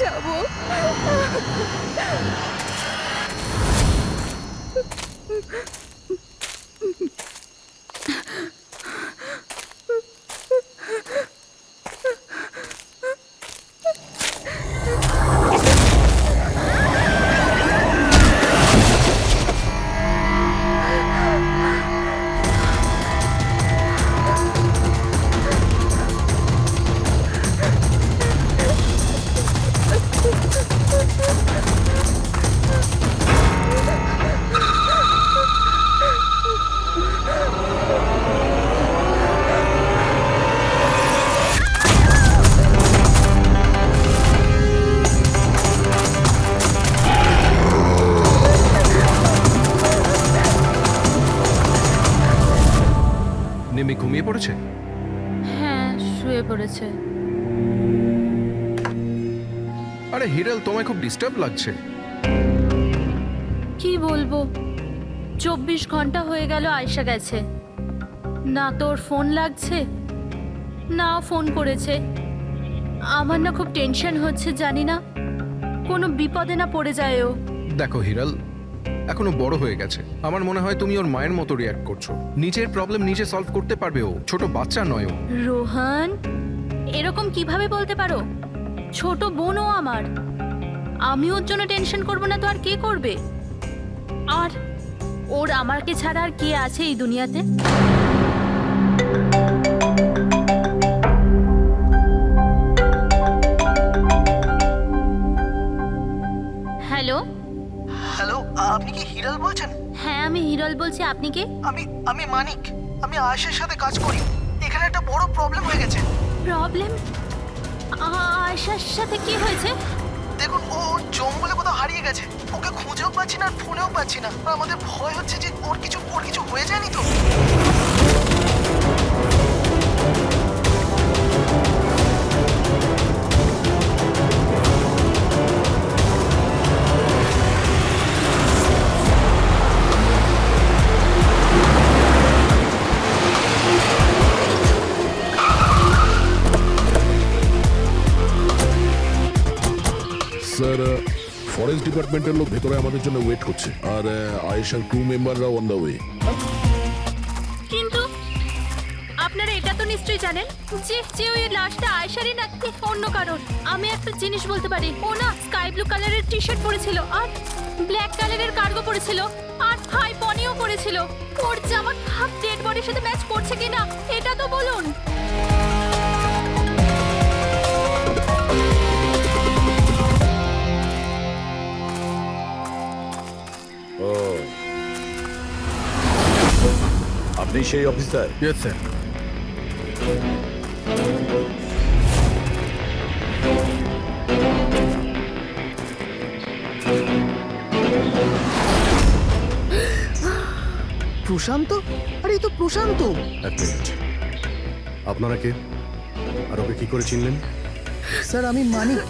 যাব। নিমি ঘুমিয়ে পড়েছে? হ্যাঁ, শুয়ে পড়েছে। আরে হিরাল, তোমায় খুব ডিস্টার্ব লাগছে। কি বলবো, 24 ঘন্টা হয়ে গেল আয়শা গেছে, না তোর ফোন লাগছে না ফোন করেছে। আমার না খুব টেনশন হচ্ছে, জানি না কোনো বিপদে না পড়ে যায় ও। দেখো হিরাল, এখনো বড় হয়ে গেছে। আমার মনে হয় তুমি ওর মায়ের মতো রিয়াক্ট করছো। নিজের প্রবলেম নিজে সলভ করতে পারবে ও, ছোট বাচ্চা নয় ও। রোহান, এরকম কিভাবে বলতে পারো? ছোট বোনও আমার, আমি ওর জন্য টেনশন করব না তো আর কে করবে? আর ওর আমাকে ছাড়া আর কে আছে এই দুনিয়াতে? হ্যালো হ্যালো, আপনি কি হিরাল বলছেন? হ্যাঁ, আমি হিরল বলছি। আপনি কে? আমি মানিক। আমি আয়েশার সাথে কাজ করি। এখানে একটা বড় প্রবলেম হয়ে গেছে। প্রবলেম? আয়শার সাথে কি হয়েছে? দেখুন, ও জঙ্গলে কোথাও হারিয়ে গেছে। ওকে খুঁজেও পাচ্ছি না আর ফোনেও পাচ্ছি না। আর আমাদের ভয় হচ্ছে যে ওর কিছু হয়ে যায়নি তো। স্যার, ফরেস্ট ডিপার্টমেন্টের লোক ভেতরে আমাদের জন্য ওয়েট করছে, আর আয়েশার ক্রু মেম্বাররা অন দ্য ওয়ে। কিন্তু আপনারা এটা তো নিশ্চয়ই জানেন যে যে ওই লাশটা আয়শারই না অন্য কারণ। আমি একটা জিনিস বলতে পারি, ও না স্কাই ব্লু কালারের টি শার্ট পরেছিল আর ব্ল্যাক কালারের কার্গো পরেছিল আর হাই পনিও পরেছিল। ওর জামা হাফ ডেড বডির সাথে ম্যাচ করছে কিনা এটা তো বলুন। ও, আপনি সেই অফিসার? Yes sir. প্রশান্ত? আরে এই তো প্রশান্ত। এক মিনিট, আপনারা কে আর ওকে কি করে চিনলেন? স্যার, আমি মানিক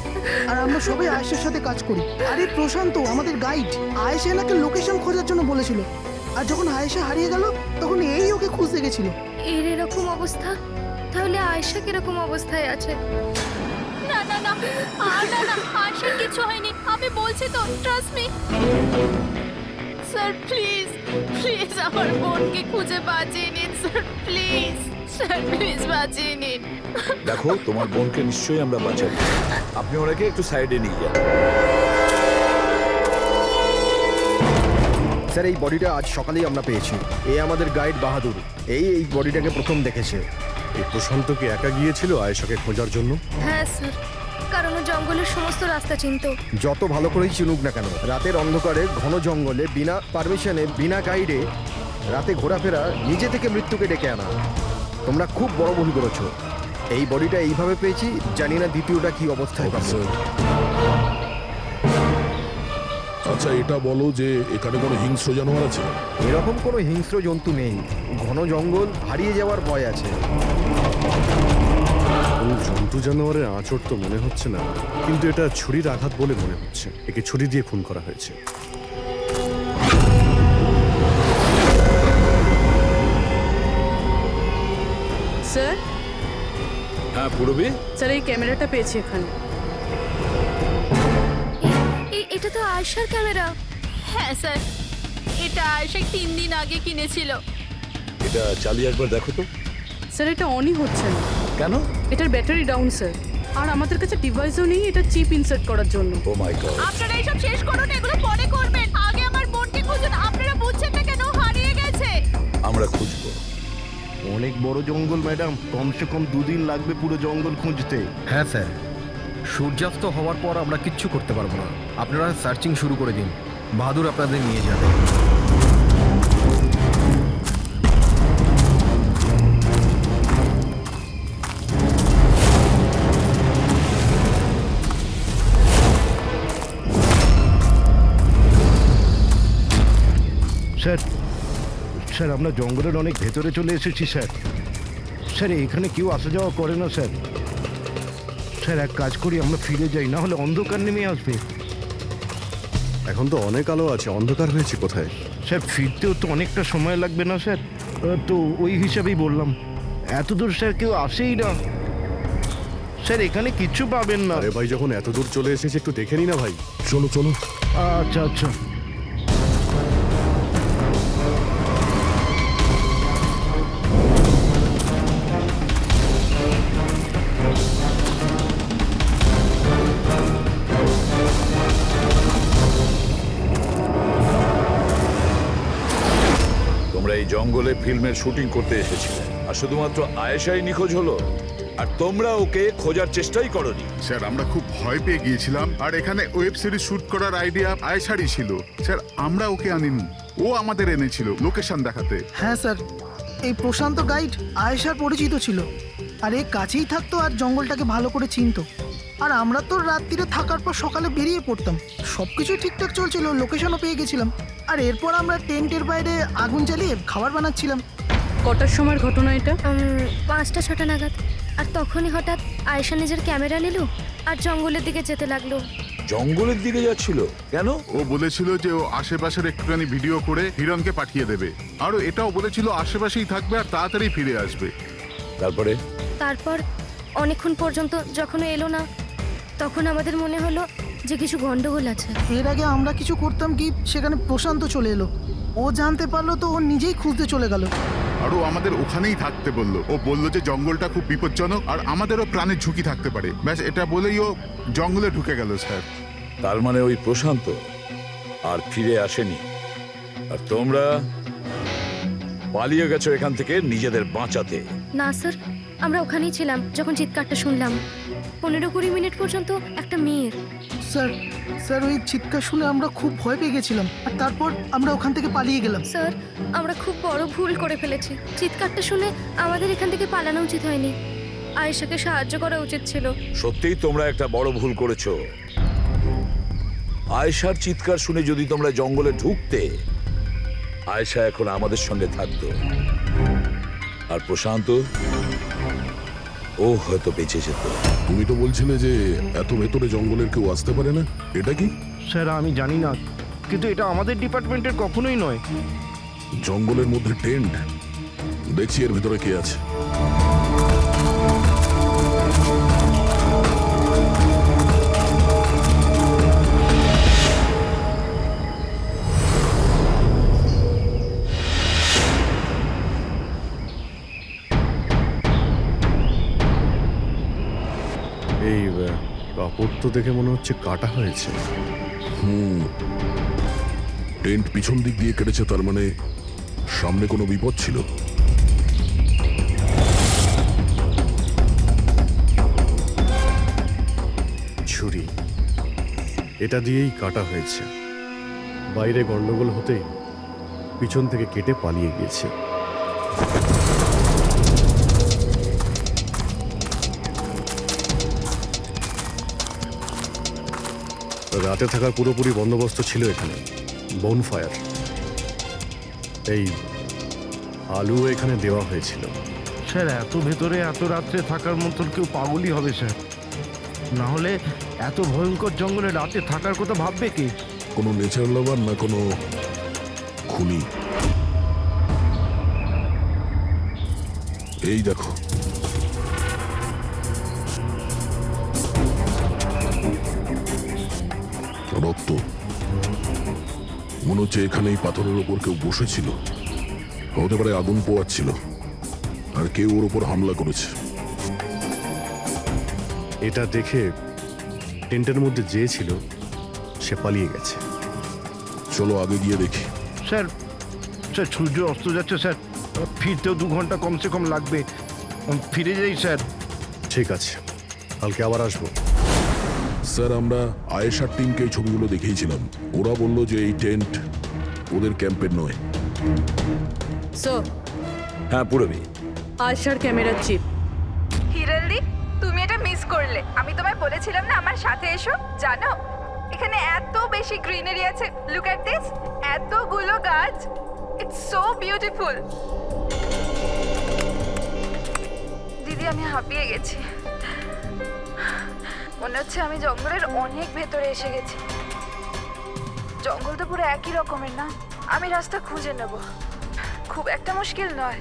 আর আমরা সবাই আয়েশার সাথে কাজ করি। আরে প্রশান্ত আমাদের গাইড। আয়েশা এনাকে লোকেশন খোঁজার জন্য বলেছিল, আর যখন আয়েশা হারিয়ে গেল তখন এই ওকে খুঁজতে গেছিল। এর এরকম অবস্থা, তাহলে আয়শা কিরকম অবস্থায় আছে? না না না, না না, আয়শার কিছু হয়নি, আমি বলছি তো, trust me. Sir please please আমার বোনকে খুঁজে বাঁচিয়ে নিন স্যার, প্লিজ স্যার, প্লিজ বাঁচিয়ে নিন। দেখো, তোমার বোনকে নিশ্চয়ই আমরা বাঁচাবো। আপনি ওনাকে একটু সাইডে নিয়ে যান। স্যার, এই বডিটা আজ সকালেই আমরা পেয়েছি। এই আমাদের গাইড বাহাদুর, এই বডিটাকে প্রথম দেখেছে। এই প্রশান্ত কি একা গিয়েছিল আয়েশাকে খোঁজার জন্য? হ্যাঁ স্যার, কারণ ও জঙ্গলের সমস্ত রাস্তা চিনতো। যত ভালো করেই চিনুক না কেন, রাতের অন্ধকারে ঘন জঙ্গলে বিনা পারমিশনে বিনা গাইডে রাতে ঘোরাফেরা নিজে থেকে মৃত্যুকে ডেকে আনা। তোমরা খুব বড় ভুল করেছো। এই বডিটা এইভাবে পেয়েছি, জানি না দ্বিতীয়টা কি অবস্থায় পাবো। স্যার, আচ্ছা এটা বলো যে এখানে কোনো হিংস্র জানোয়ার আছে? এরকম কোনো হিংস্র জন্তু নেই। ঘন জঙ্গল, হারিয়ে যাওয়ার ভয় আছে। কোনো জন্তু জানোয়ারের আঁচড় তো মনে হচ্ছে না, কিন্তু এটা ছুরির আঘাত বলে মনে হচ্ছে। একে ছুরি দিয়ে খুন করা হয়েছে। স্যার, হ্যাঁ পূরবী, স্যার এই ক্যামেরাটা পেয়েছি এখানে। এটা তো আয়শার ক্যামেরা। হ্যাঁ স্যার, এটা আয়েশা 3 দিন আগে কিনেছিল। এটা চালিয়ে একবার দেখো তো। স্যার এটা অনই হচ্ছে না। কেন? এটার ব্যাটারি ডাউন স্যার, আর আমাদের কাছে ডিভাইসও নেই এটা চিপ ইনসার্ট করার জন্য। ও মাই গড। আপনারা এইসব শেষ করুন, এগুলো পরে করবেন। আগে আমার বোনকে খুঁজুন। আপনারা বুঝছেন না কেন? হারিয়ে গেছে। আমরা খুঁজবো। অনেক বড় জঙ্গল ম্যাডাম, কমসে কম 2 দিন লাগবে পুরো জঙ্গল খুঁজতে। হ্যাঁ স্যার, সূর্যাস্ত হওয়ার পর আমরা কিচ্ছু করতে পারবো না। আপনারা সার্চিং শুরু করে দিন, বাহাদুর আপনাদের নিয়ে যাবে। স্যার স্যার আমরা জঙ্গলের অনেক ভেতরে চলে এসেছি স্যার। স্যার এখানে কেউ আসা যাওয়া করে না স্যার। স্যার এক কাজ করি, আমরা ফিরে যাই, না হলে অন্ধকার নেমে আসবে। এখন তো অনেক আলো আছে, অন্ধকার হয়েছে কোথায়? স্যার ফিরতেও তো অনেকটা সময় লাগবে না স্যার? তো ওই হিসাবেই বললাম, এত দূর স্যার কেউ আসেই না। স্যার এখানে কিচ্ছু পাবেন না। আরে ভাই, যখন এত দূর চলে এসেছে একটু দেখে নি না ভাই? চলো চলো। আচ্ছা আচ্ছা। তোমরা এই জঙ্গলে ফিল্মের শুটিং করতে এসেছিলে, আর শুধুমাত্র আয়েশাই নিখোঁজ হলো, আর তোমরা ওকে খোঁজার চেষ্টাই করনি। স্যার আমরা খুব ভয় পেয়ে গিয়েছিলাম, আর এখানে ওয়েব সিরিজ শুট করার আইডিয়া আয়েশারই ছিল। স্যার আমরা ওকে আনিনি, ও আমাদের এনেছিল লোকেশন দেখাতে। হ্যাঁ স্যার, এই প্রশান্ত গাইড আয়েশার পরিচিত ছিল, আর এ কাছেই থাকতো আর জঙ্গলটাকে ভালো করে চিনতো। আর আমরা তো রাত্রিরে থাকার পর সকালে বেরিয়ে পড়তাম, সব কিছুই ঠিকঠাক চলছিল, লোকেশনও পেয়ে গেছিলাম। আর এরপর আমরা টেন্টের বাইরে আগুন জ্বালিয়ে খাবার বানাচ্ছিলাম। কটার সময়ের ঘটনা এটা? 5টা-6টা নাগাদ। আর তখনই হঠাৎ আয়েশা নিজের ক্যামেরা নিল আর জঙ্গলের দিকে যেতে লাগলো। জঙ্গলের দিকে যাচ্ছিল কেন? ও বলেছিল যে ও আশেপাশের একটুখানি ভিডিও করে হিরণকে পাঠিয়ে দেবে, আর ও এটাও বলেছিল আশেপাশেই থাকবে আর তাড়াতাড়ি ফিরে আসবে। তারপর অনেকক্ষণ পর্যন্ত যখন ও এলো না, তখন আমাদের মনে হলো যে কিছু গন্ডগোল আছে। এর আগে আমরা কিছু করতাম কি, সেখানে প্রশান্ত চলে এলো। ও জানতে পারলো তো ও নিজেই খুঁজতে চলে গেল। আর ও আমাদের ওখানেই থাকতে বললো। ও বললো যে জঙ্গলটা খুব বিপজ্জনক আর আমাদেরও প্রাণের ঝুঁকি থাকতে পারে। ব্যাস এটা বলেই ও জঙ্গলে ঢুকে গেল স্যার। তার মানে ওই প্রশান্ত আর ফিরে আসেনি, আর তোমরা পালিয়ে গেছো এখান থেকে নিজেদের বাঁচাতে। না স্যার, আমরা ওখানেই ছিলাম যখন চিৎকারটা শুনলাম। 15-20 মিনিট পর্যন্ত একটা মেয়ের। স্যার স্যার ওই চিৎকার শুনে আমরা খুব ভয় পেয়ে গেছিলাম, আর তারপর আমরা ওখান থেকে পালিয়ে গেলাম। স্যার, আমরা খুব বড় ভুল করে ফেলেছি। চিৎকারটা শুনে আমাদের এখান থেকে পালানো উচিত হয়নি, আয়েশাকে সাহায্য করা উচিত ছিল। সত্যিই তোমরা একটা বড় ভুল করেছো। আয়েশার চিৎকার শুনে যদি তোমরা জঙ্গলে ঢুকতে, আয়েশা এখন আমাদের সঙ্গে থাকতো, আর প্রশান্ত ও হয়তো বেঁচে যেত। তুমি তো বলছিলে যে এত ভেতরে জঙ্গলের কেউ আসতে পারে না, এটা কি? স্যার আমি জানি না, কিন্তু এটা আমাদের ডিপার্টমেন্টের কখনোই নয়। জঙ্গলের মধ্যে টেন্ট, দেখছি এর ভেতরে কে আছে। এই কাপড় তো দেখে মনে হচ্ছে কাটা হয়েছে। টেন্ট পিছন দিক দিয়ে কেটেছে, তার মানে সামনে কোনো বিপদ ছিল। ছুরি, এটা দিয়েই কাটা হয়েছে। বাইরে গন্ডগোল হতেই পিছন থেকে কেটে পালিয়ে গিয়েছে। রাতে থাকার পুরোপুরি বন্দোবস্ত ছিল এখানে, বনফায়ার। এই আলু এখানে দেওয়া হয়েছিল। স্যার এত ভেতরে এত রাত্রে থাকার মতন কেউ পাগলই হবে স্যার, না হলে এত ভয়ঙ্কর জঙ্গলে রাতে থাকার কথা ভাববে কি? কোনো নেচার লাভার না কোনো খুনি? এই দেখো, রক্ত মনে হচ্ছে এখানেই পাথরের ওপর কেউ বসেছিল। হতে পারে আগুন পোয়াচ্ছিল আর কেউ ওর ওপর হামলা করেছে। এটা দেখে টেন্টের মধ্যে যে ছিল সে পালিয়ে গেছে। চলো আগে গিয়ে দেখি। স্যার স্যার সূর্য অস্ত যাচ্ছে স্যার, ফিরতেও 2 ঘন্টা কমসে কম লাগবে। ফিরে যাই স্যার। ঠিক আছে, কালকে আবার আসবো। স্যার আমরা আয়েশার টিমকে এই ছবিগুলো দেখিয়েছিলাম। ওরা বলল যে এই টেন্ট ওদের ক্যাম্পের নয়। স্যার, হ্যাঁ পুরবি, আয়শার ক্যামেরার চিপ। হিরালদি, তুমি এটা মিস করলে। আমি তোমায় বলেছিলাম না আমার সাথে এসো। জানো এখানে এত বেশি গ্রিনারি আছে। লুক এট দিস, এতগুলো গাছ। It's so beautiful. দিদি আমি হাঁপিয়ে গেছি। মনে হচ্ছে আমি জঙ্গলের অনেক ভেতরে এসে গেছি। জঙ্গল তো পুরো একই রকমের না? আমি রাস্তা খুঁজে নেব, খুব একটা মুশকিল নয়।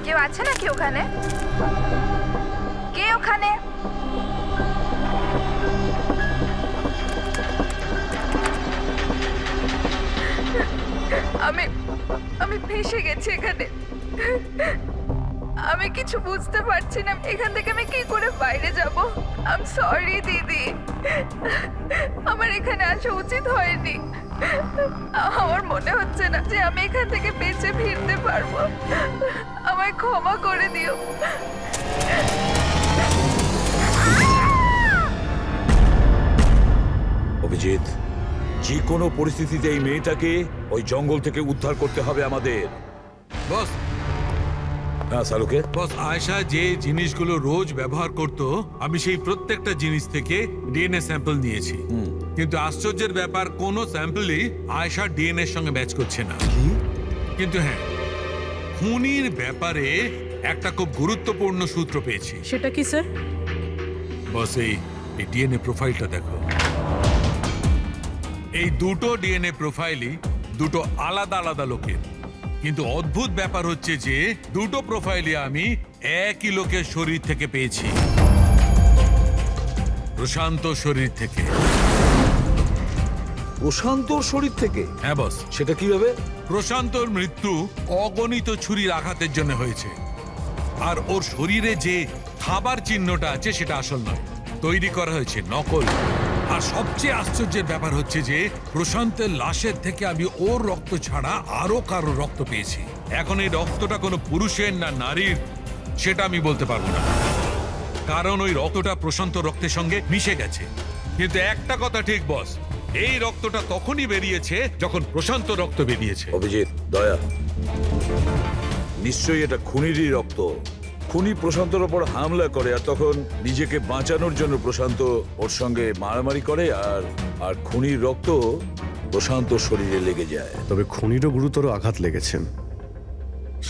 কেউ আছে নাকি ওখানে? কে ওখানে? আমি ফেঁসে গেছি এখানে। আমি কিছু বুঝতে পারছি না এখান থেকে আমি কি করে বাইরে যাব। আই এম সরি দিদি, আমার এখানে আসা উচিত হয়নি। আমার মনে হচ্ছে না যে আমি এখান থেকে বেঁচে ফিরতে পারবো। আমায় ক্ষমা করে দিও। অভিজিৎ, যে কোনো পরিস্থিতিতে এই মেয়েটাকে ওই জঙ্গল থেকে উদ্ধার করতে হবে আমাদের। বস, হ্যাঁ সালুকে। বস, আয়েশা যে জিনিসগুলো রোজ ব্যবহার করত, আমি সেই প্রত্যেকটা জিনিস থেকে ডিএনএ স্যাম্পল নিয়েছি। কিন্তু আশ্চর্যের ব্যাপার, কোনো স্যাম্পলই আয়েশার ডিএনএ এর সঙ্গে ম্যাচ করছে না। কিন্তু হ্যাঁ, খুনির ব্যাপারে একটা খুব গুরুত্বপূর্ণ সূত্র পেয়েছি। সেটা কি স্যার? বস, এই ডিএনএ প্রোফাইলটা দেখো। এই দুটো ডিএনএ প্রোফাইলই দুটো আলাদা আলাদা লোকের। কিন্তু অদ্ভুত ব্যাপার হচ্ছে যে দুটো প্রোফাইলই আমি একই লোকের শরীর থেকে পেয়েছি, প্রশান্ত শরীর থেকে। প্রশান্তর শরীর থেকে? হ্যাঁ বস। সেটা কিভাবে? প্রশান্তর মৃত্যু অগণিত ছুরির আঘাতের জন্য হয়েছে, আর ওর শরীরে যে খাবার চিহ্নটা আছে সেটা আসল নয়, তৈরি করা হয়েছে নকল। আর সবচেয়ে আশ্চর্যের ব্যাপার হচ্ছে যে প্রশান্তের লাশের থেকে আমি ওর রক্ত ছাড়া আরো কারো রক্ত পেয়েছি। এখন এই রক্তটা কোনো পুরুষের না নারীর সেটা আমি বলতে পারবো না, কারণ ওই রক্তটা প্রশান্ত রক্তের সঙ্গে মিশে গেছে। কিন্তু একটা কথা ঠিক বস, এই রক্তটা তখনই বেরিয়েছে যখন প্রশান্ত রক্ত বেরিয়েছে। অভিজিৎ, দয়া, নিশ্চয়ই এটা খুনিরই রক্ত। খুনি প্রশান্তর ওপর হামলা করে আর তখন নিজেকে বাঁচানোর জন্য প্রশান্ত ওর সঙ্গে মারামারি করে, আর খুনির রক্ত প্রশান্ত শরীরে লেগে যায়। তবে খুনিরও গুরুতর আঘাত লেগেছেন।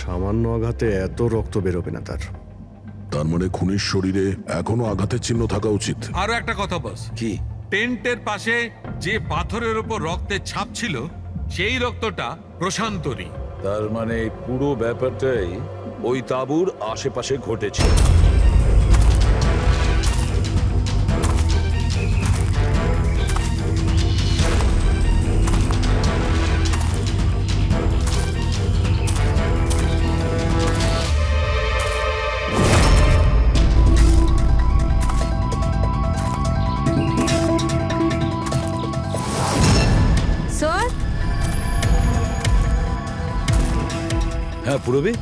সামান্য আঘাতে এত রক্ত বেরোবে না তার। তার মানে খুনির শরীরে এখনো আঘাতের চিহ্ন থাকা উচিত। আরো একটা কথা বস, কি? টেন্টের পাশে যে পাথরের উপর রক্তের ছাপ ছিল সেই রক্তটা প্রশান্তরই। তার মানে পুরো ব্যাপারটাই ওই তাঁবুর আশেপাশে ঘটেছে। স্যার? হ্যাঁ পুরবি?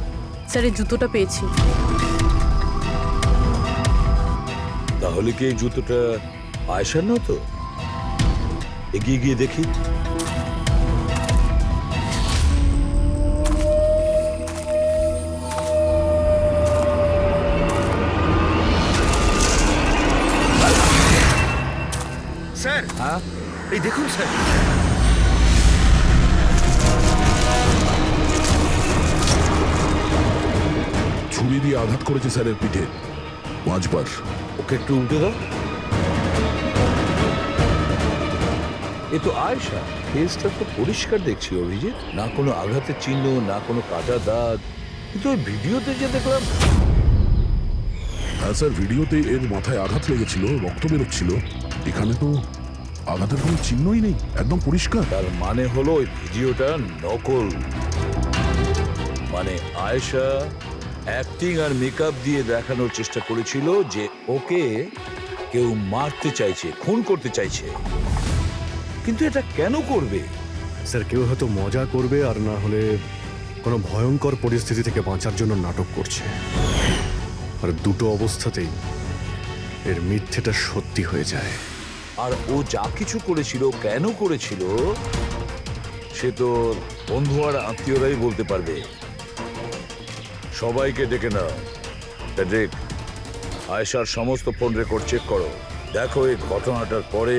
স্যার, এই জুতোটা পেয়েছি। তাহলে কি এই জুতোটা আয়েশার না? তো এগিয়ে গিয়ে দেখি। স্যার, হ্যাঁ এই দেখুন স্যার। ছুরি দিয়ে আঘাত করেছে স্যারের পিঠে 5 বার। ওকে একটু উল্টে দাও। এ তো আয়েশা। ফেসটা তো পরিষ্কার দেখছি অভিজিৎ, না কোনো আঘাতের চিহ্ন, না কোনো কাটা দাগ। কিন্তু ওই ভিডিওতে যে দেখলাম, হ্যাঁ স্যার, ভিডিওতে এর মাথায় আঘাত লেগেছিল, রক্ত বেরোচ্ছিল। এখানে তো আঘাতের কোনো চিহ্নই নেই, একদম পরিষ্কার। তার মানে হলো ওই ভিডিওটা নকল। মানে আয়েশা অ্যাক্টিং আর মেকআপ দিয়ে দেখানোর চেষ্টা করেছিল যে ওকে কেউ মারতে চাইছে, খুন করতে চাইছে। কিন্তু এটা কেন করবে? স্যার, কেউ হয়তো মজা করবে, আর না হলে কোনো ভয়ঙ্কর পরিস্থিতি থেকে বাঁচার জন্য নাটক করছে। আর দুটো অবস্থাতেই এর মিথ্যেটা সত্যি হয়ে যায়। আর ও যা কিছু করেছিল, কেন করেছিল, সে তো বন্ধু আর আত্মীয়রাই বলতে পারবে। সবাইকে ডেকে নাও। প্যাড্রিক, আয়েশার সমস্ত ফোন রেকর্ড চেক করো। দেখো এই ঘটনাটার পরে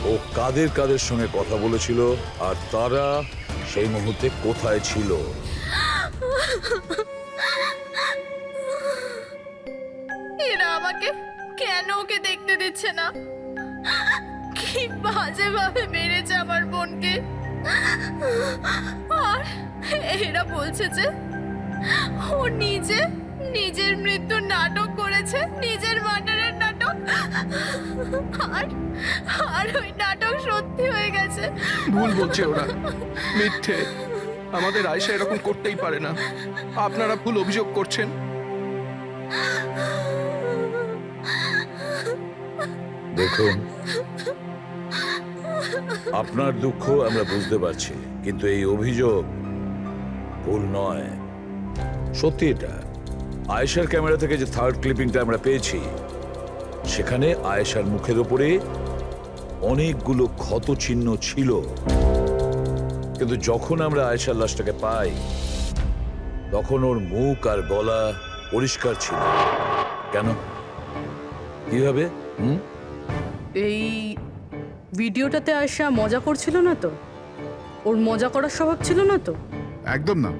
ও কাদের কাদের সঙ্গে কথা বলেছিল আর তারা সেই মুহূর্তে কোথায় ছিল। এরা আমাকে কেন ওকে দেখতে দিচ্ছে না? কি বাজে ভাবে মেরেছে আমার বোনকে। আর এরা বলছে যে ও নিজের মৃত্যুর নাটক করেছে, নিজের মার্ডারের নাটক। আর ওই নাটক সত্যি হয়ে গেছে। ভুল বলছে ওরা, মিথ্যে। আমাদের আয়েশা এরকম করতেই পারে না। আপনারা ভুল অভিযোগ করছেন। দেখুন, আপনার দুঃখ আমরা বুঝতে পারছি, কিন্তু এই অভিযোগ ভুল নয়, সত্যি। এটা আয়েশার ক্যামেরা থেকে যে থার্ড ক্লিপিংটা আমরা পেয়েছি, সেখানে আয়েশার মুখের উপরে অনেকগুলো ক্ষত চিহ্ন ছিল। কিন্তু যখন আমরা আয়েশার লাশটাকে পাই, তখন ওর মুখ আর গলা পরিষ্কার ছিল। কেন? কিভাবে? এই ভিডিওটাতে আয়েশা মজা করছিল না তো? ওর মজা করার স্বভাব ছিল না তো? একদম না।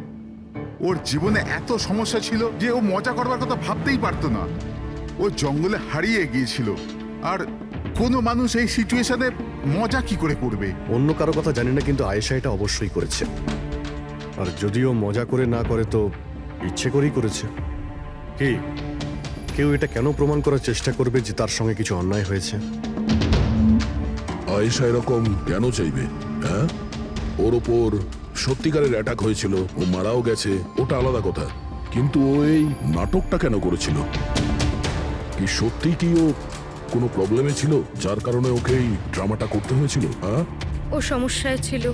ওর জীবনে এত সমস্যা ছিল যে ও মজা করবার কথা ভাবতেই পারতো না। ও জঙ্গলে হারিয়ে গিয়েছিল, আর কোনো মানুষ এই সিচুয়েশনে মজা কি করে করবে? অন্য কারো কথা জানি না, কিন্তু আয়েশা এটা অবশ্যই করেছে। আর যদিও মজা করে না করে, তো ইচ্ছে করেই করেছে। কি কেউ এটা কেন প্রমাণ করার চেষ্টা করবে যে তার সঙ্গে কিছু অন্যায় হয়েছে? আয়েশা এরকম কেন চাইবে? হ্যাঁ, ওর ওপর সত্যিকারের অ্যাটাক হয়েছিল, ও মারাও গেছে, ওটা আলাদা কথা। কিন্তু ও এই নাটকটা কেন করেছিল? কি সত্যি কি ও কোনো প্রবলেমে ছিল যার কারণে ওকে এই ড্রামাটা করতে হয়েছিল? হ্যাঁ, ও সমস্যায় ছিল,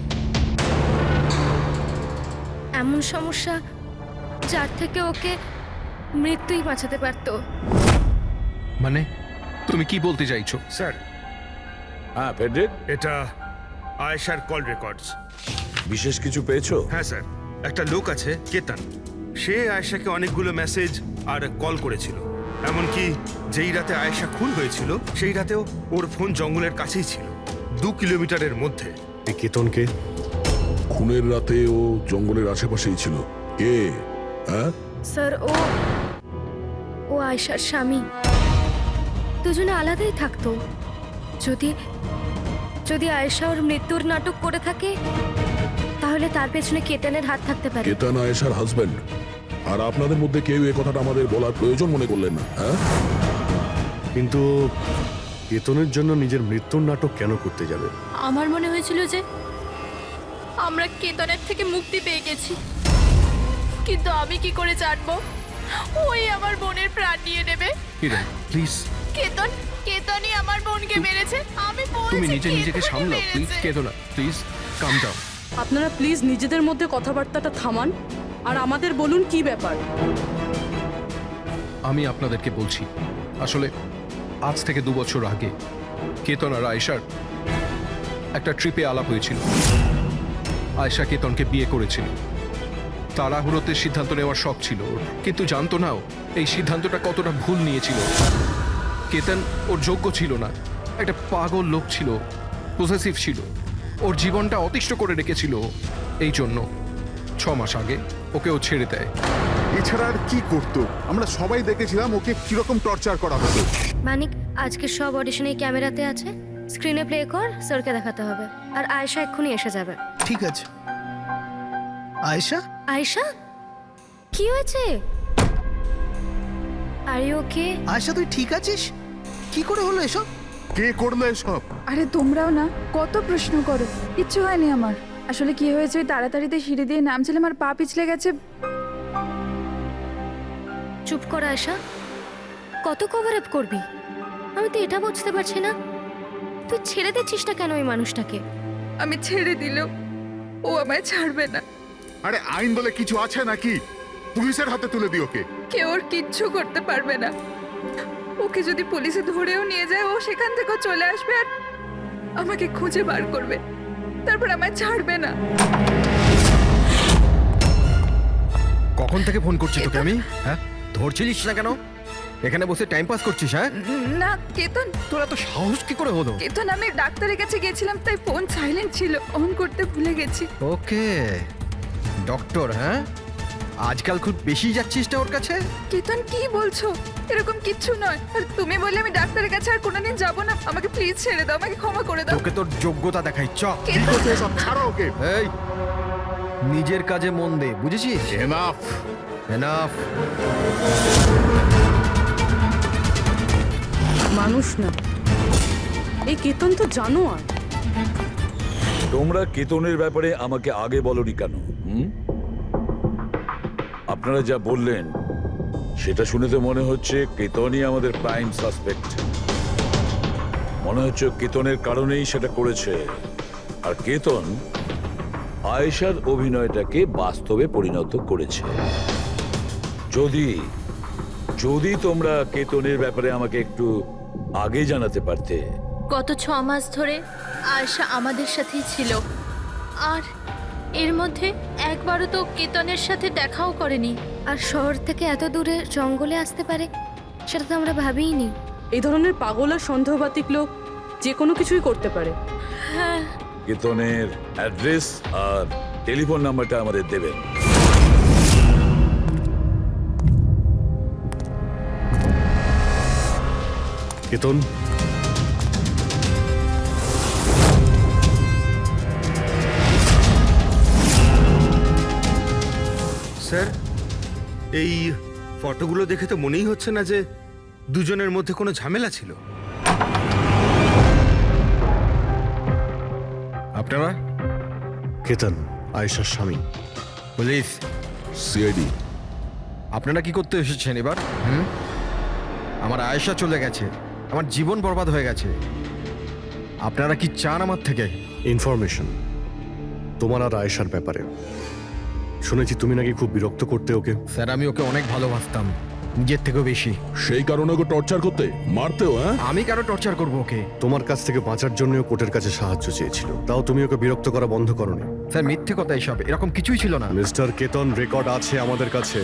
এমন সমস্যা যার থেকে ওকে মৃত্যুই বাঁচাতে পারতো। মানে তুমি কি বলতে চাইছো? স্যার, হ্যাঁ ফেডরিক, এটা আয়েশার কল রেকর্ডস। বিশেষ কিছু পেয়েছো? হ্যাঁ স্যার, একটা লোক আছে কেতন, সে আয়েশাকে অনেকগুলো মেসেজ আর কল করেছিল। এমনকি যেই রাতে আয়েশা খুন হয়েছিল, সেই রাতেও ওর ফোন জঙ্গলের কাছেই ছিল, 2 কিলোমিটারের মধ্যে। এই কেতনকে? খুনের রাতে ও জঙ্গলের আশেপাশেই ছিল। কে? হ্যাঁ স্যার, ও আয়েশার স্বামী। দুজনে আলাদাই থাকতো। যদি আয়েশা ওর মৃত্যুর নাটক করে থাকে, তাহলে তার পেছনে কেতনের হাত থাকতে পারে। কেতন আয়েশার হাজবেন্ড, আর আপনাদের মধ্যে কেউ এই কথাটা আমাদের বলার প্রয়োজন মনে করলেন না? হ্যাঁ, কিন্তু কেতনের জন্য নিজের মৃত্যুর নাটক কেন করতে যাবে? আমার মনে হয়েছিল যে আমরা কেতনের থেকে মুক্তি পেয়ে গেছি, কিন্তু আমি কি করে জানবো ওই আমার বোনের প্রাণ নিয়ে নেবে? হিরেন, প্লিজ। কেতনই আমার বোনকে মেরেছে। আমি বলছি, তুমি নিজেকে কেতনই সামলাও প্লিজ। মেরেছে। কেঁদো না প্লিজ, কাম ডাউন। আপনারা প্লিজ নিজেদের মধ্যে কথাবার্তাটা থামান আর আমাদের বলুন কি ব্যাপার। আমি আপনাদেরকে বলছি, আসলে আজ থেকে 2 বছর আগে কেতন আর আয়েশার একটা ট্রিপে আলাপ হয়েছিল। আয়েশা কেতনকে বিয়ে করেছিল। তাড়াহুড়োতে সিদ্ধান্ত নেওয়ার শখ ছিল ওর, কিন্তু জানতো না ও এই সিদ্ধান্তটা কতটা ভুল নিয়েছিল। কেতন ওর যোগ্য ছিল না, একটা পাগল লোক ছিল, পজেসিভ ছিল, ওর জীবনটা অতিষ্ঠ করে রেখেছিল। এই জন্য 6 মাস আগে ওকে ও ছেড়ে দেয়। এছাড়া আর কি করতো? আমরা সবাই দেখেছিলাম ওকে কিরকম টর্চার করা হতো। মানিক, আজকে সব অডিশনে ক্যামেরাতে আছে। স্ক্রিনে প্লে কর, স্যারকে দেখাতে হবে। আর আয়েশা এক্ষুনি এসে যাবে। ঠিক আছে। আয়েশা, আয়েশা, কি হয়েছে? Are you okay? আয়েশা তুই ঠিক আছিস? কি করে হলো এসব? কে করলো এসব? আরে তোমরাও না কত প্রশ্ন করো, কিচ্ছু হয়নি আমার। আসলে কি হয়েছে, ওই তাড়াতাড়িতে সিঁড়ি দিয়ে নামছিলাম আর পা পিছলে গেছে। চুপ কর আয়েশা, কত কভার আপ করবি? আমি তো এটা বুঝতে পারছি না, তুই ছেড়ে দিচ্ছিস না কেন ওই মানুষটাকে? আমি ছেড়ে দিলেও ও আমায় ছাড়বে না। আরে আইন বলে কিছু আছে নাকি? পুলিশের হাতে তুলে দিও ওকে। কেউ ওর কিচ্ছু করতে পারবে না। ওকে যদি পুলিশে ধরেও নিয়ে যায়, ও সেখান থেকেও চলে আসবে আর আমাকে খুঁজে বার করবে, তারপর আমায় ছাড়বে না। কখন থেকে ফোন করছি তোকে আমি? হ্যাঁ, ধরছিলিস না কেন? এখানে বসে টাইম পাস করছিস? হ্যাঁ না কেতন, তোর এত সাহস কি করে হলো? কেতন আমি ডাক্তারের কাছে গেছিলাম, তাই ফোন সাইলেন্ট ছিল, অন করতে ভুলে গেছি। ওকে, ডক্টর, হ্যাঁ আজকাল খুব বেশি যাচ্ছিস না ওর কাছে? কেতন কি বলছো? এরকম কিচ্ছু নয়। আর তুমি বললে আমি ডাক্তারের কাছে আর কোনোদিন যাবো না। আমাকে প্লিজ ছেড়ে দাও, আমাকে ক্ষমা করে দাও। তোকে তোর যোগ্যতা দেখাই, চ। কি করছো এসব? ছাড়ো ওকে। এই, নিজের কাজে মন দে, বুঝেছিস? এনাফ। এনাফ। মানুষ না, এই কেতন তো জানোয়ার। তোমরা কেতনের ব্যাপারে আমাকে আগে বলনি কেন? আপনারা যা বললেন সেটা শুনে তো মনে হচ্ছে কেতনই আমাদের প্রাইম সাসপেক্ট। মনে হচ্ছে কেতনের কারণেই সেটা করেছে। আর কেতন আয়েশার অভিনয়টাকে বাস্তবে পরিণত করেছে। যদি যদি তোমরা কেতনের ব্যাপারে আমাকে একটু আগে জানাতে পারতে। গত 6 মাস ধরে আয়েশা আমাদের সাথেই ছিল, আর এর মধ্যে একবারও তো কেতনের সাথে দেখাও করেনি। আর শহর থেকে এত দূরে জঙ্গলে আসতে পারে সেটা তো আমরা ভাবিইনি। এই ধরনের পাগল আর সন্দেহবাতিক লোক যে কোনো কিছুই করতে পারে। হ্যাঁ, কেতনের অ্যাড্রেস আর টেলিফোন নাম্বারটা আমাদের দেবেন। কেতন, স্যার, এই ফটোগুলো দেখে তো মনেই হচ্ছে না যে দুজনের মধ্যে কোনো ঝামেলা ছিল। আপনারা? কেতন আয়েশার স্বামী। পুলিশ। সিআইডি। আপনারা কি করতে এসেছেন এবার? আমার আয়েশা চলে গেছে, আমার জীবন বরবাদ হয়ে গেছে। আপনারা কি চান আমার থেকে? ইনফরমেশন তোমার আর আয়েশার ব্যাপারে। শুনেছি তুমি নাকি খুব বিরক্ত করতে ওকে। স্যার, আমি ওকে অনেক ভালোবাসতাম, নিজের থেকেও বেশি। সেই কারণে ওকে টর্চার করতে, মারতেও? হ্যাঁ, আমি কারো টর্চার করবো ওকে? তোমার কাছ থেকে বাঁচার জন্য কোর্টের কাছে সাহায্য চেয়েছিল, তাও তুমি ওকে বিরক্ত করা বন্ধ করোনি। স্যার, মিথ্যে কথা এসব, এরকম কিছুই ছিল না। মিস্টার কেতন, রেকর্ড আছে আমাদের কাছে।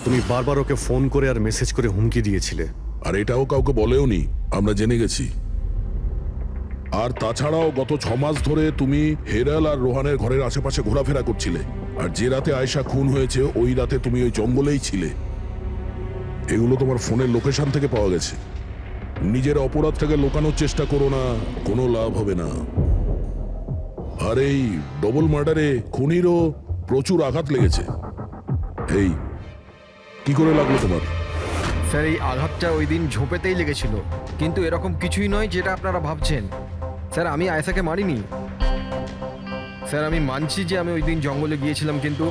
তুমি বারবার ওকে ফোন করে আর মেসেজ করে হুমকি দিয়েছিলে। আর এটাও কাউকে বলেওনি, আমরা জেনে গেছি। আর তাছাড়াও গত 6 মাস ধরে তুমি হেরাল আর রোহানের ঘরের আশেপাশে ঘোরাফেরা করছিলে। আর যে রাতে আয়েশা খুন হয়েছে ওই রাতে তুমি ওই জঙ্গলেই ছিলে। এগুলো তোমার ফোনের লোকেশন থেকে পাওয়া গেছে। নিজের অপরাধটাকে লুকানোর চেষ্টা করো না, কোনো লাভ হবে না। আর এই ডবল মার্ডারে খুনিরও প্রচুর আঘাত লেগেছে। এই কি করে লাগলো তোমার? স্যার, এই আঘাতটা ওই দিন ঝোপেতেই লেগেছিল, কিন্তু এরকম কিছুই নয় যেটা আপনারা ভাবছেন। স্যার, আমি আয়েশাকে মারিনি। স্যার, আমি মানছি যে আমি ওই দিন জঙ্গলে গিয়েছিলাম, কিন্তু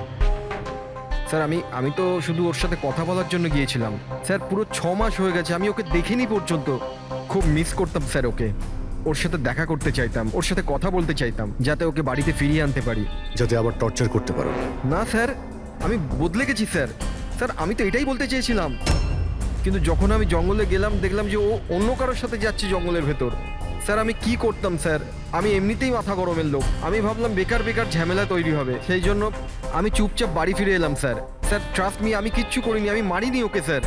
স্যার আমি তো শুধু ওর সাথে কথা বলার জন্য গিয়েছিলাম। স্যার, পুরো 6 মাস হয়ে গেছে, আমি ওকে দেখিনি পর্যন্ত। খুব মিস করতাম স্যার ওকে, ওর সাথে দেখা করতে চাইতাম, ওর সাথে কথা বলতে চাইতাম, যাতে ওকে বাড়িতে ফিরিয়ে আনতে পারি, যাতে আবার টর্চার করতে পারো। না স্যার, আমি বদলে গেছি স্যার। স্যার, আমি তো এটাই বলতে চেয়েছিলাম, কিন্তু যখন আমি জঙ্গলে গেলাম দেখলাম যে ও অন্য কারোর সাথে যাচ্ছে জঙ্গলের ভেতর। স্যার, আমি কি করতাম স্যার? আমি এমনিতেই মাথা গরমের লোক, আমি ভাবলাম বেকার বেকার ঝামেলা তৈরি হবে, সেই জন্য আমি চুপচাপ বাড়ি ফিরে এলাম স্যার। স্যার, ট্রাস্ট মি, আমি কিচ্ছু করিনি, আমি মারিনি ওকে স্যার।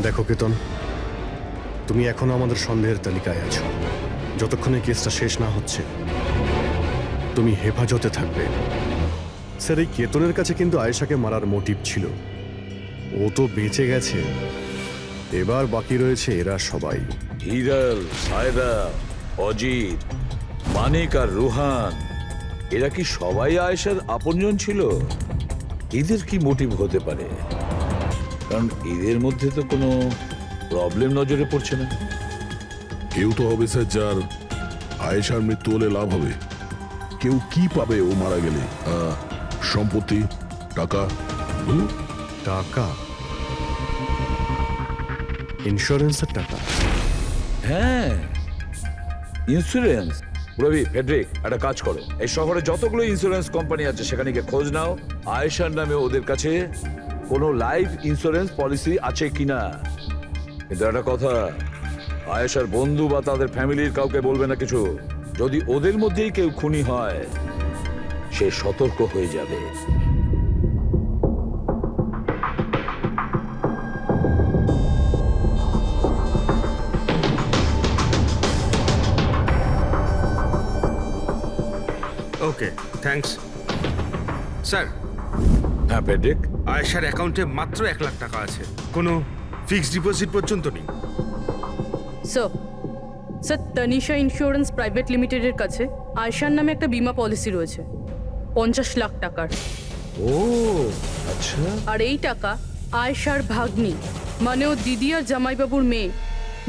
দেখো কেতন, তুমি এখনো আমাদের সন্দেহের তালিকায় আছো। যতক্ষণ এই কেসটা শেষ না হচ্ছে তুমি হেফাজতে থাকবে। স্যার, এই কেতনের কাছে কিন্তু আয়েশাকে মারার মোটিভ ছিল, ও তো বেঁচে গেছে। এবার বাকি রয়েছে এরা সবাই। হিরাল, সায়রা, অজিত, মানিক আর রুহান, এরা কি সবাই আয়েশার আপনজন ছিল? এদের কি মোটিভ হতে পারে? কারণ এদের মধ্যে তো কোনো প্রবলেম নজরে পড়ছে না। কেউ তো হবে স্যার যার আয়েশার মৃত্যু হলে লাভ হবে। কেউ কি পাবে ও মারা গেলে? সম্পত্তি, টাকা? টাকা? ইন্স্যুরেন্সের টাকা? হ্যাঁ, ইন্স্যুরেন্স। রবি, ফেডরিক, একটা কাজ করো, এই শহরে যতগুলো ইন্স্যুরেন্স কোম্পানি আছে সেখানে গিয়ে খোঁজ নাও আয়েশার নামে ওদের কাছে কোনো লাইফ ইন্স্যুরেন্স পলিসি আছে কিনা। কিন্তু একটা কথা, আয়েশার বন্ধু বা তাদের ফ্যামিলির কাউকে বলবে না কিছু। যদি ওদের মধ্যেই কেউ খুনি হয়, সে সতর্ক হয়ে যাবে। ওকে, থ্যাঙ্কস স্যার। হ্যাঁ ফেডরিক, আয়েশার অ্যাকাউন্টে মাত্র 1 লাখ টাকা আছে, কোনো ফিক্সড ডিপোজিট পর্যন্ত নেই। স্যার, তানিশা ইন্স্যুরেন্স প্রাইভেট লিমিটেডের কাছে আয়েশার নামে একটা বীমা পলিসি রয়েছে 50 লাখ টাকার। ও আচ্ছা। আর এই টাকা আয়েশার ভাগ্নি, মানে ও দিদি আর জামাইবাবুর মেয়ে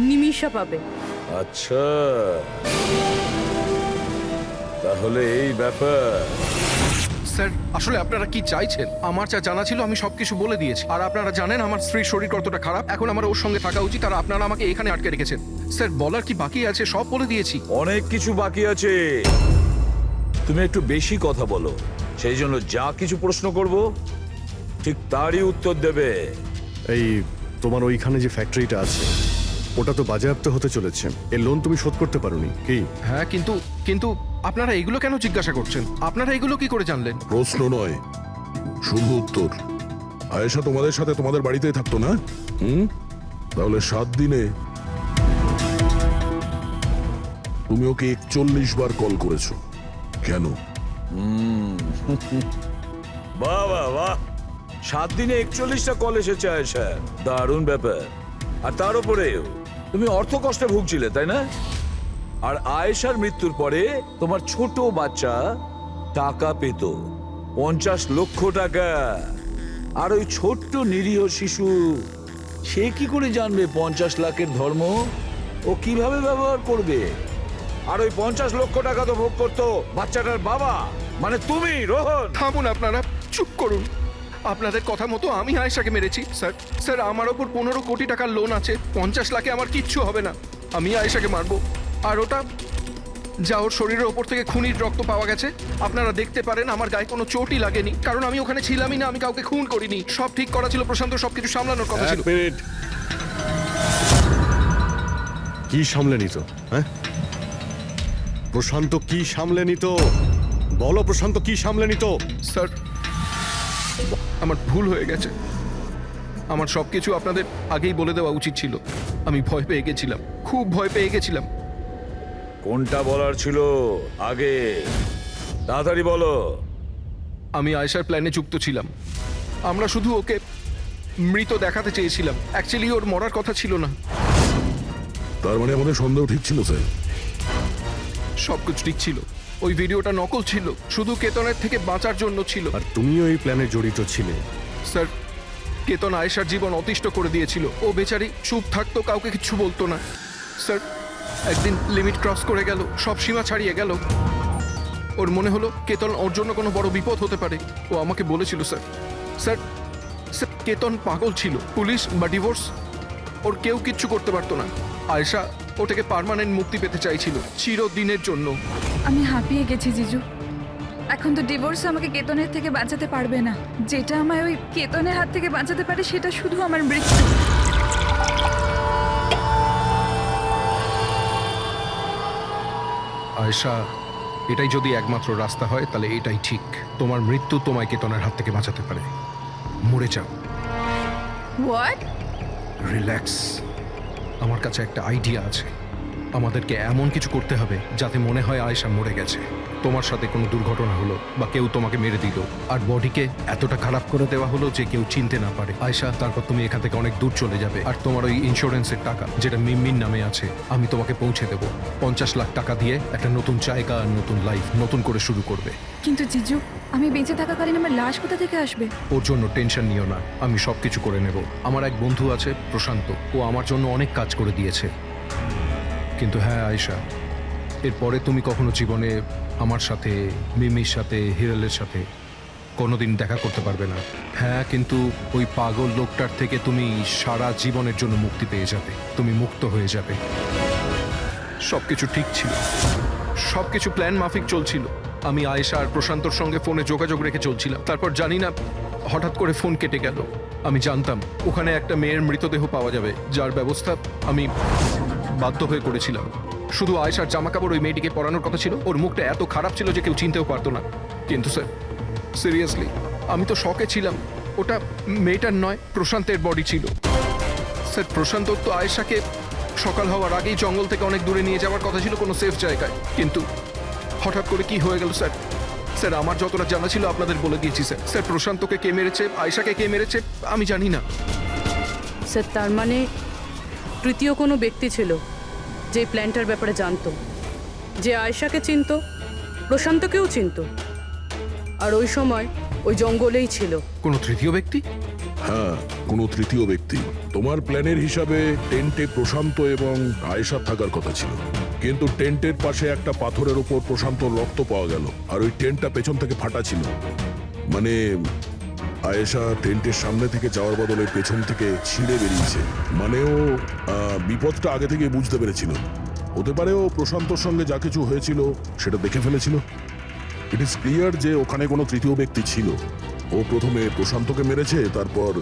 নিমিষা পাবে। আচ্ছা, তাহলে এই ব্যাপার। স্যার, আসলে আপনারা কি চাইছেন? আমার যা জানা ছিল আমি সবকিছু বলে দিয়েছি। আর আপনারা জানেন আমার স্ত্রীর শরীর কতটা খারাপ। এখন আমার ওর সঙ্গে থাকা উচিত, আর আপনারা আমাকে এখানে আটকে রেখেছেন। স্যার, বলার কি বাকি আছে? সব বলে দিয়েছি। অনেক কিছু বাকি আছে। তুমি একটু বেশি কথা বলো, সেই জন্য যা কিছু প্রশ্ন করব ঠিক তারই উত্তর দেবে। এই তোমার ওইখানে যে ফ্যাক্টরিটা আছে ওটা তো বাজেয়াপ্ত হতে চলেছে। এর লোন তুমি শোধ করতে পারোনি কি? হ্যাঁ, কিন্তু আপনারা এগুলো কেন জিজ্ঞাসা করছেন? আপনারা এগুলো কি করে জানলেন? প্রশ্ন নয়, শুধু উত্তর। আয়েশা তোমাদের সাথে তোমাদের বাড়িতেই থাকতো না? তাহলে 7 দিনে তুমি ওকে 41 বার কল করেছো কেন? বাহ বাহ বাহ, 7 দিনে 41টা কল এসেছে আয়েশা, দারুণ ব্যাপার। আর তার উপরে তুমি অর্থ কষ্টে ভুগছিলে, তাই না? আর আয়েশার মৃত্যুর পরে তোমার ছোট বাচ্চা টাকা পেত 50 লক্ষ টাকা। আর ওই ছোট্ট নিরীহ শিশু, সে কি করে জানবে 50 লাখের ধর্ম? ও কিভাবে ব্যবহার করবে? আর ওই 50 লক্ষ টাকা তো ভোগ করতো বাচ্চাটার বাবা, মানে তুমি, রোহন। থামুন আপনারা, চুপ করুন। আপনাদের কথা মতো আমি আয়েশাকে মেরেছি। স্যার, আমার ওপর 15 কোটি টাকার লোন আছে। 50 লাখে আমার কিচ্ছু হবে না। আমি আয়েশাকে মারবো। আর ওটা যা ওর শরীরের ওপর থেকে খুনির রক্ত পাওয়া গেছে, আপনারা দেখতে পারেন আমার গায়ে কোনো চোটই লাগেনি, কারণ আমি ওখানে ছিলামই না। আমি কাউকে খুন করিনি। সব ঠিক করা ছিল। প্রশান্ত সবকিছু সামলানোর কথা ছিল। কি সামলে নিত? হ্যাঁ, প্রশান্ত কি সামলে নিত? বলো, প্রশান্ত কি সামলে নিত? স্যার, আমার ভুল হয়ে গেছে। আমার সবকিছু আপনাদের আগেই বলে দেওয়া উচিত ছিল। আমি ভয় পেয়ে গেছিলাম, খুব ভয় পেয়ে গেছিলাম। কোনটা বলার ছিল আগে? তাড়াতাড়ি বলো। আমি আয়েশার প্ল্যানে যুক্ত ছিলাম। আমরা শুধু ওকে মৃত দেখাতে চেয়েছিলাম। অ্যাকচুয়ালি ওর মরার কথা ছিল না। তার মানে আমাদের সন্দেহ ঠিক ছিল স্যার? সবকিছু ঠিক ছিল। ওই ভিডিওটা নকল ছিল, শুধু কেতনের থেকে বাঁচার জন্য ছিল। আর তুমিও এই প্ল্যানে জড়িত ছিলে? স্যার, কেতন আয়েশার জীবন অতিষ্ঠ করে দিয়েছিল। ও বেচারি চুপ থাকতো, কাউকে কিছু বলতো না। স্যার, একদিন লিমিট ক্রস করে গেল, সব সীমা ছাড়িয়ে গেল। ওর মনে হলো কেতন ওর জন্য কোনো বড় বিপদ হতে পারে। ও আমাকে বলেছিল স্যার, কেতন পাগল ছিল। পুলিশ বা ডিভোর্স ওর কেউ কিচ্ছু করতে পারতো না। আয়েশা ওটাকে পার্মানেন্ট মুক্তি পেতে চাইছিল, চিরদিনের জন্য। আমি হাঁপিয়ে গেছি জিজু। এখন তো ডিভোর্স আমাকে কেতনের থেকে বাঁচাতে পারবে না। যেটা আমায় ওই কেতনের হাত থেকে বাঁচাতে পারে সেটা শুধু আমার মৃত্যু। আয়েশা, এটাই যদি একমাত্র রাস্তা হয় তাহলে এটাই ঠিক। তোমার মৃত্যু তোমায় কেতনের হাত থেকে বাঁচাতে পারে। মরে যাও। হোয়াট? রিল্যাক্স। আমার কাছে একটা আইডিয়া আছে। আমাদেরকে এমন কিছু করতে হবে যাতে মনে হয় আয়েশা মরে গেছে। তোমার সাথে কোনো দুর্ঘটনা হলো বা কেউ তোমাকে মেরে দিল আর বডিকে এতটা খারাপ করে দেওয়া হলো যে কেউ চিনতে না পারে আয়েশা, তারপর তুমি এখান থেকে অনেক দূর চলে যাবে আর তোমার ওই ইন্স্যুরেন্সের টাকা যেটা মিমির নামে আছে আমি তোমাকে পৌঁছে দেবো। 50 লাখ টাকা দিয়ে একটা নতুন জায়গা আর নতুন লাইফ নতুন করে শুরু করবে। কিন্তু জিজু, আমি বেঁচে থাকাকালীন আমার লাশ কোথা থেকে আসবে? ওর জন্য টেনশন নিও না, আমি সব কিছু করে নেব। আমার এক বন্ধু আছে প্রশান্ত, ও আমার জন্য অনেক কাজ করে দিয়েছে। কিন্তু হ্যাঁ আয়েশা, এরপরে তুমি কখনো জীবনে আমার সাথে, মিমির সাথে, হিরালের সাথে কোনোদিন দেখা করতে পারবে না। হ্যাঁ, কিন্তু ওই পাগল লোকটার থেকে তুমি সারা জীবনের জন্য মুক্তি পেয়ে যাবে, তুমি মুক্ত হয়ে যাবে। সবকিছু ঠিক ছিল, সবকিছু প্ল্যান মাফিক চলছিল। আমি আয়েশা আর প্রশান্তর সঙ্গে ফোনে যোগাযোগ রেখে চলছিলাম, তারপর জানি না হঠাৎ করে ফোন কেটে গেল। আমি জানতাম ওখানে একটা মেয়ের মৃতদেহ পাওয়া যাবে, যার ব্যবস্থা আমি বাধ্য হয়ে করেছিলাম। শুধু আয়েশার জামা কাপড় ওই মেয়েটিকে পরানোর কথা ছিল, ওর মুখটা এত খারাপ ছিল যে কেউ চিনতেও পারতো না। কিন্তু স্যার সিরিয়াসলি আমি তো শকে ছিলাম, ওটা মেয়েটার নয় প্রশান্তের বডি ছিল। স্যার প্রশান্ত তো আয়েশাকে সকাল হওয়ার আগেই জঙ্গল থেকে অনেক দূরে নিয়ে যাওয়ার কথা ছিল কোনো সেফ জায়গায়, কিন্তু হঠাৎ করে কি হয়ে গেল স্যার? স্যার আমার যতটা জানা ছিল আপনাদের বলে দিয়েছি স্যার। স্যার প্রশান্তকে কে মেরেছে, আয়েশাকে কে মেরেছে আমি জানি না। স্যার তার মানে তৃতীয় কোনো ব্যক্তি ছিল যে প্ল্যানটার ব্যাপারে জানতো, যে আয়েশাকে চিনতো, প্রশান্তকেও চিনতো, আর ওই সময় ওই জঙ্গলেই ছিল। কোনো তৃতীয় ব্যক্তি? হ্যাঁ, কোনো তৃতীয় ব্যক্তি। তোমার প্ল্যানের হিসাবে টেন্টে প্রশান্ত এবং আয়েশা থাকার কথা ছিল, কিন্তু টেন্টের পাশে একটা পাথরের উপর প্রশান্তর রক্ত পাওয়া গেল, আর ওই টেন্টটা পেছন থেকে ফাটা ছিল। মানে আয়েশা টেন্টের সামনে থেকে যাওয়ার বদলে পেছন থেকে ছিঁড়ে বেরিয়েছে। মানে ও বিপদটা আগে থেকে বুঝতে পেরেছিল। হতে পারে ও প্রশান্তর সঙ্গে যা কিছু হয়েছিল সেটা দেখে ফেলেছিল। ইট ইজ ক্লিয়ার যে ওখানে কোনো তৃতীয় ব্যক্তি ছিল। ও প্রথমে প্রশান্তকে মেরেছে, তারপর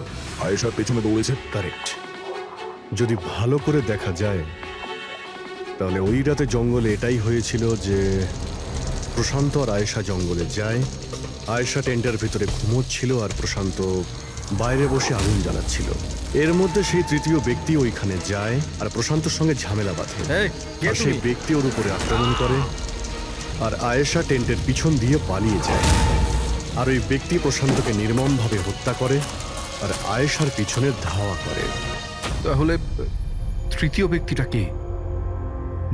আয়েশার পেছনে দৌড়েছে। কারেক্ট। যদি ভালো করে দেখা যায় তাহলে ওই রাতে জঙ্গলে এটাই হয়েছিল যে প্রশান্ত আর আয়েশা জঙ্গলে যায়, আয়েশা টেন্টের ভিতরে ঘুমোচ্ছিল আর প্রশান্ত বাইরে বসে আগুন জ্বালাচ্ছিল। এর মধ্যে সেই তৃতীয় ব্যক্তি ওইখানে যায় আর প্রশান্তর সঙ্গে ঝামেলা বাঁধে, আর সেই ব্যক্তি ওর উপরে আক্রমণ করে আর আয়েশা টেন্টের পিছন দিয়ে পালিয়ে যায়। আর ওই ব্যক্তি প্রশান্তকে নির্মমভাবে হত্যা করে আর আয়েশার পিছনে ধাওয়া করে। তাহলে তৃতীয় ব্যক্তিটা কে,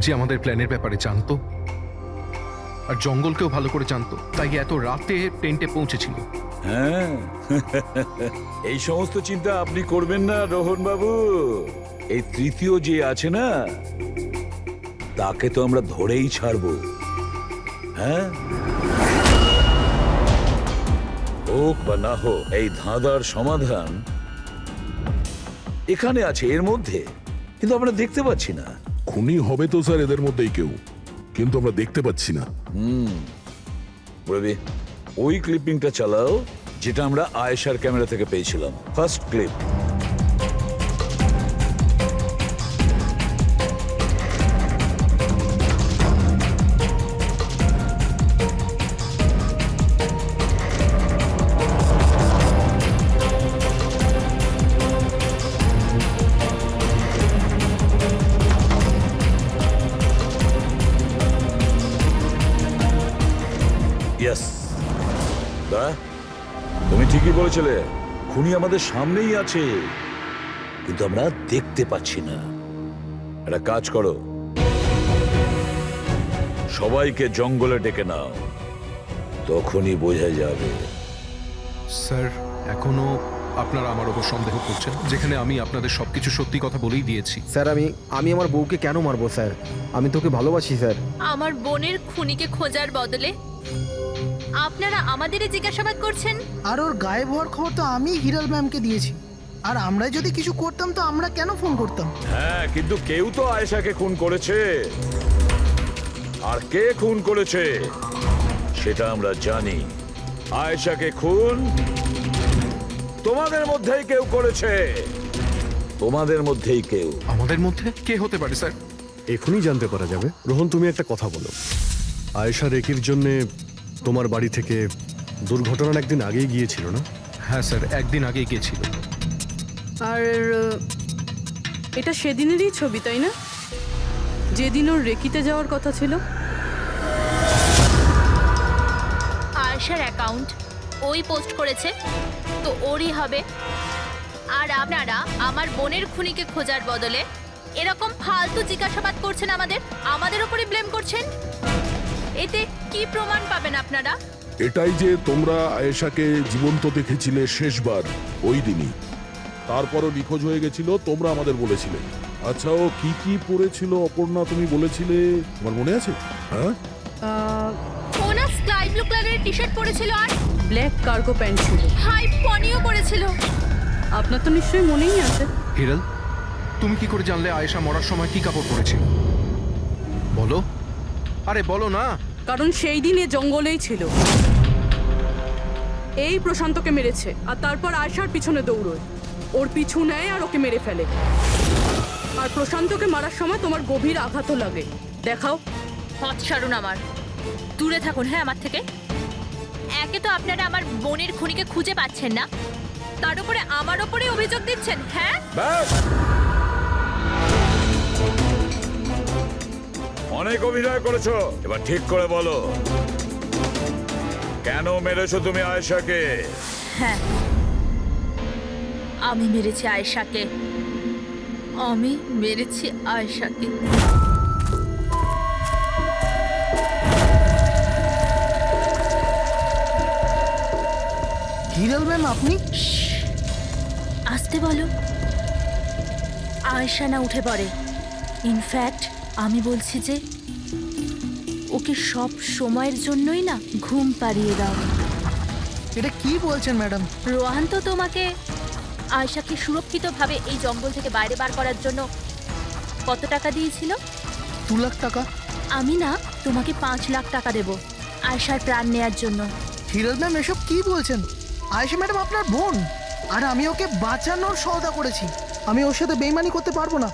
যে আমাদের প্ল্যানের ব্যাপারে জানতো আর জঙ্গলকেও ভালো করে জানতো, তাই এত রাতে টেন্টে পৌঁছেছিল? হ্যাঁ, এই সমস্ত চিন্তা আপনি করবেন না রোহন বাবু। এই তৃতীয় যে আছে না, তাকে তো আমরা ধরেই ছাড়বো। হ্যাঁ, হোক বা না হোক, এই ধাঁধার সমাধান এখানে আছে, এর মধ্যে, কিন্তু আমরা দেখতে পাচ্ছি না। খুনি হবে তো স্যার এদের মধ্যেই কেউ, কিন্তু আমরা দেখতে পাচ্ছি না। রবি, ওই ক্লিপিংটা চালাও যেটা আমরা আয়েশার ক্যামেরা থেকে পেয়েছিলাম, ফার্স্ট ক্লিপ। তুমি ঠিকই বলেছিলে, খুনি আমাদের সামনেই আছে, কিন্তু আমরা দেখতে পাচ্ছি না। একটা কাজ করো, সবাইকে জঙ্গলে ডেকে নাও, তখনই বোঝা যাবে। স্যার এখনো আপনারা আমার ওপর সন্দেহ করছেন, যেখানে আমি আপনাদের সবকিছু সত্যি কথা বলেই দিয়েছি। স্যার আমি আমার বউকে কেন মারবো স্যার? আমি তোকে ভালোবাসি স্যার। আমার বোনের খুনিকে খোঁজার বদলে আপনারা আমাদেরই জিজ্ঞাসাবাদ করছেন। আর ওর গায়েব হওয়ার খবর তো আমি হিরাল ম্যামকে দিয়েছি, আর আমরা যদি কিছু করতাম তো আমরা কেন ফোন করতাম? হ্যাঁ, কিন্তু কেউ তো আয়েশাকে খুন করেছে, আর কে খুন করেছে সেটা আমরা জানি। আয়েশাকে খুন তোমাদের মধ্যেই কেউ করেছে, তোমাদের মধ্যেই কেউ। আমাদের মধ্যে কে হতে পারে স্যার? এখনই জানতে পারা যাবে। রোহন, তুমি একটা কথা বলো, আয়েশা রেকির জন্যে তোমার বাড়ি থেকে দুর্ঘটনার একদিন আগেই গিয়েছিল না? হ্যাঁ স্যার, একদিন আগেই গিয়েছিল। আর এটা সেদিনেরই ছবি, তাই না? যেদিন ওর রেকিতে যাওয়ার কথা ছিল। আয়েশার অ্যাকাউন্ট ওই পোস্ট করেছে, তো ওরই হবে। আর আপনারা আমার বোনের খুনিকে খোঁজার বদলে এরকম ফালতু জিজ্ঞাসাবাদ করছেন, আমাদের উপরে ব্লেম করছেন। এতে কি প্রমাণ পাবেন আপনারা? এটাই যে তোমরা আয়েশাকে জীবন্ত দেখেছিলে শেষবার ওই দিনই, তারপরও নিখোঁজ হয়ে গেছিল, তোমরা আমাদের বলেছিলে। আচ্ছা, ও কি কি পরেছিল অপর্ণা তুমি বলেছিলে, তোমার মনে আছে? হ্যাঁ, ও না স্কাই ব্লু কালারের টি শার্ট পরেছিল আর ব্ল্যাক কার্গো প্যান্ট ছিল। হাই পনিও পরেছিল। আপনার তো নিশ্চয়ই মনেই আছে। হিরাল, তুমি কি করে জানলে আয়েশা মরার সময় কি কাপড় পরেছিল? বলো, আরে বলো না। কারণ সেই দিন এ জঙ্গলেই ছিল। এই প্রশান্তকে মেরেছে আর তারপর আয়শার পিছনে দৌড়োয়, ওর পিছু নেয় আর ওকে মেরে ফেলে। আর প্রশান্তকে মারার সময় তোমার গভীর আঘাতও লাগে। দেখাও। হট সারুন, আমার দূরে থাকুন। হ্যাঁ, আমার থেকে। একে তো আপনারা আমার বোনের খুনিকে খুঁজে পাচ্ছেন না, তার উপরে আমার উপরে অভিযোগ দিচ্ছেন। হ্যাঁ, ব্যাস, অনেক অভিনয় করেছো, এবার ঠিক করে বলো কেন মেরেছো তুমি আয়েশাকে? হ্যাঁ, আমি মেরেছি আয়েশাকে। আমি মেরেছি আয়েশাকে। হিরাল ম্যাম, আপনি? আসতে বলো। আয়েশা না উঠে পড়ে। ইনফ্যাক্ট আমি বলছি যে ওকে সব সময়ের জন্যই না ঘুম পাড়িয়ে দাও। এটা কি বলছেন ম্যাডাম? রোহান তো তোমাকে আয়েশাকে সুরক্ষিতভাবে এই জঙ্গল থেকে বাইরে বার করার জন্য কত টাকা দিয়েছিল? 2 লাখ টাকা। আমি না তোমাকে 5 লাখ টাকা দেব আয়েশার প্রাণ নেয়ার জন্য। হিরাল ম্যাম, এসব কি বলছেন? আয়েশা ম্যাডাম আপনার বোন, আর আমি ওকে বাঁচানোর সওদা করেছি। আমি ওর সাথে বেইমানি করতে পারবো না।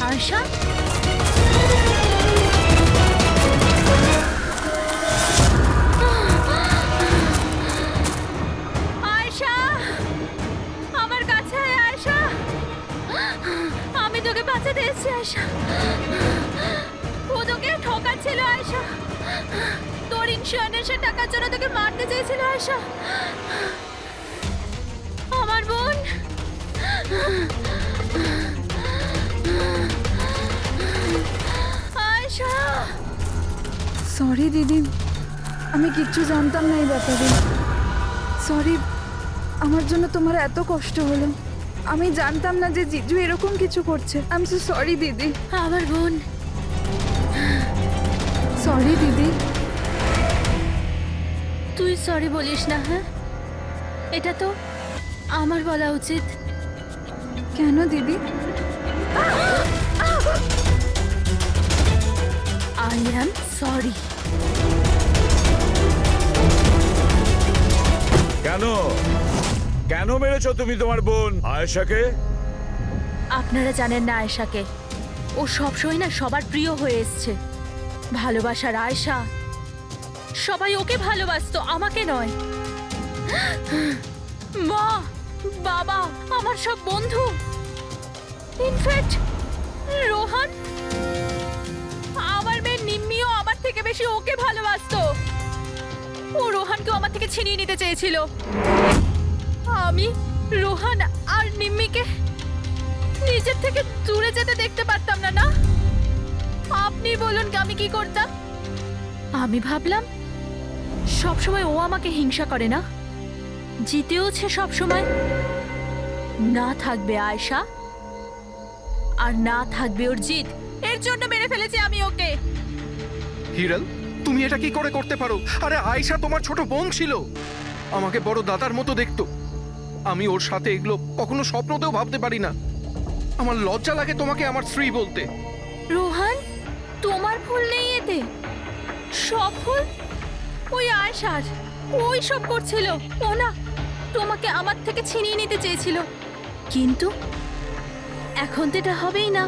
আয়েশা, আয়েশা, আমার কাছে আয় আয়েশা। আমি তোকে বাঁচাতে এসেছি আয়েশা। ও তোকে ঠকাচ্ছিল আয়েশা। তোর ইন্স্যুরেন্সের টাকার জন্য তোকে মারতে চেয়েছিল আয়েশা। আমার বোন। আয়েশা, সরি দিদি, আমি কিচ্ছু জানতাম না এই ব্যাপারে। সরি, আমার জন্য তোমার এত কষ্ট হলো। আমি জানতাম না যে জিজু এরকম কিছু করছে। আই এম সো সরি দিদি। আমার বোন। সরি দিদি। তুই সরি বলিস না। হ্যাঁ, এটা তো আমার বলা উচিত। কেন দিদি? I am sorry. কেন কেন মেরেছো তুমি তোমার বোন আয়েশাকে? আপনারা জানেন না আয়েশাকে। ও সবসময় না সবার প্রিয় হয়ে এসছে। ভালোবাসার আয়েশা। সবাই ওকে ভালোবাসতো, আমাকে নয়। মা, বাবা, আমার সব বন্ধু, ইনফ্যাক্ট রোহান, আমার মেয়ে নিম্মিও আমার থেকে বেশি ওকে ভালোবাসতো। ও রোহানকেও আমার থেকে ছিনিয়ে নিতে চেয়েছিল। আমি রোহান আর নিম্মিকে নিজের থেকে দূরে যেতে দেখতে পারতাম না। না, আপনি বলুন আমি কি করতাম? আমি ভাবলাম সবসময় ও আমাকে হিংসা করে না, জিতেওছে সবসময়। না থাকবে আয়েশা, আর না থাকবে ওর জিত। এর জন্য মেরে ফেলেছি আমি ওকে। হিরাল, তুমি এটা কি করে করতে পারো? আরে আয়েশা তোমার ছোট বোন ছিল, আমাকে বড় দাদার মতো দেখতো। আমি ওর সাথে এগুলো কখনো স্বপ্নতেও ভাবতে পারি না। আমার লজ্জা লাগে তোমাকে আমার স্ত্রী বলতে। রোহান, তোমার ভুল নেই এতে। সব ভুল ওই আয়েশার। ওই সব করছিল। ও না তোমাকে আমার থেকে ছিনিয়ে নিতে চেয়েছিল, কিন্তু এখন তো এটা হবেই না।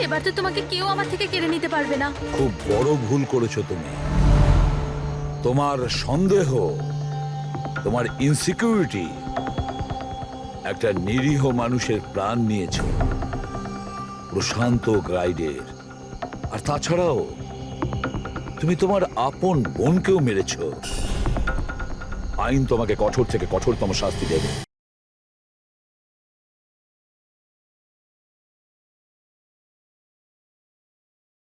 এবার তো তোমাকে কেউ আমার থেকে কেড়ে নিতে পারবে না। খুব বড় ভুল করেছো তুমি। তোমার সন্দেহ, তোমার ইনসিকিউরিটি একটা নিরীহ মানুষের প্রাণ নিয়েছে, প্রশান্ত গাইডের। আর তাছাড়াও তুমি তোমার আপন বোনকেও মেরেছ। আইন তোমাকে কঠোর থেকে কঠোরতম শাস্তি দেবে।